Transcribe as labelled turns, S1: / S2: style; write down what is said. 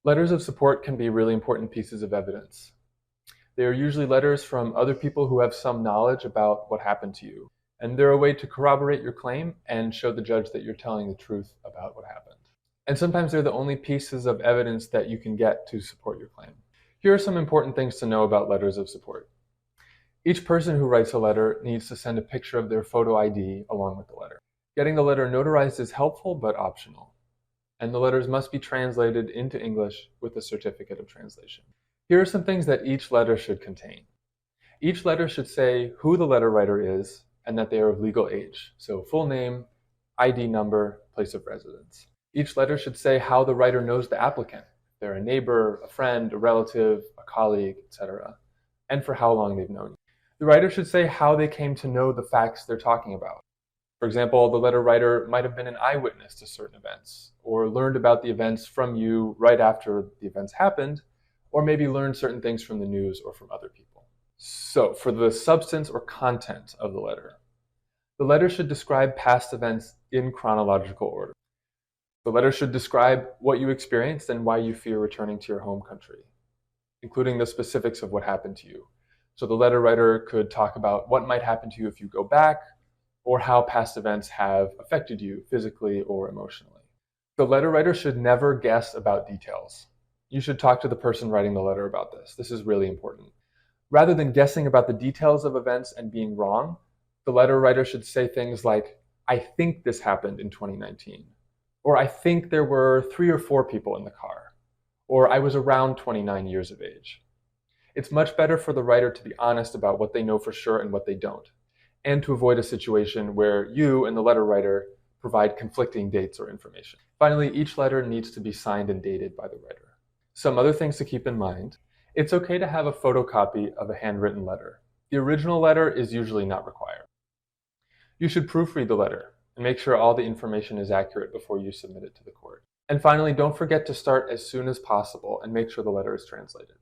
S1: Letters of support can be really important pieces of evidence. They are usually letters from other people who have some knowledge about what happened to you, and they're a way to corroborate your claim and show the judge that you're telling the truth about what happened. And sometimes they're the only pieces of evidence that you can get to support your claim. Here are some important things to know about letters of support. Each person who writes a letter needs to send a picture of their photo ID along with the letter. Getting the letter notarized is helpful but optional, and the letters must be translated into English with a certificate of translation. Here are some things that each letter should contain. Each letter should say who the letter writer is and that they are of legal age, so full name, ID number, place of residence. Each letter should say how the writer knows the applicant, if they're a neighbor, a friend, a relative, a colleague, etc., and for how long they've known you. The writer should say how they came to know the facts they're talking about. For example, the letter writer might have been an eyewitness to certain events, or learned about the events from you right after the events happened, or maybe learned certain things from the news or from other people. So, for the substance or content of the letter should describe past events in chronological order. The letter should describe what you experienced and why you fear returning to your home country, including the specifics of what happened to you. So the letter writer could talk about what might happen to you if you go back, or how past events have affected you physically or emotionally. The letter writer should never guess about details. You should talk to the person writing the letter about this. This is really important. Rather than guessing about the details of events and being wrong, the letter writer should say things like, I think this happened in 2019, or I think there were 3 or 4 people in the car, or I was around 29 years of age. It's much better for the writer to be honest about what they know for sure and what they don't, and to avoid a situation where you and the letter writer provide conflicting dates or information. Finally, each letter needs to be signed and dated by the writer. Some other things to keep in mind. It's okay to have a photocopy of a handwritten letter. The original letter is usually not required. You should proofread the letter and make sure all the information is accurate before you submit it to the court. And finally, don't forget to start as soon as possible and make sure the letter is translated.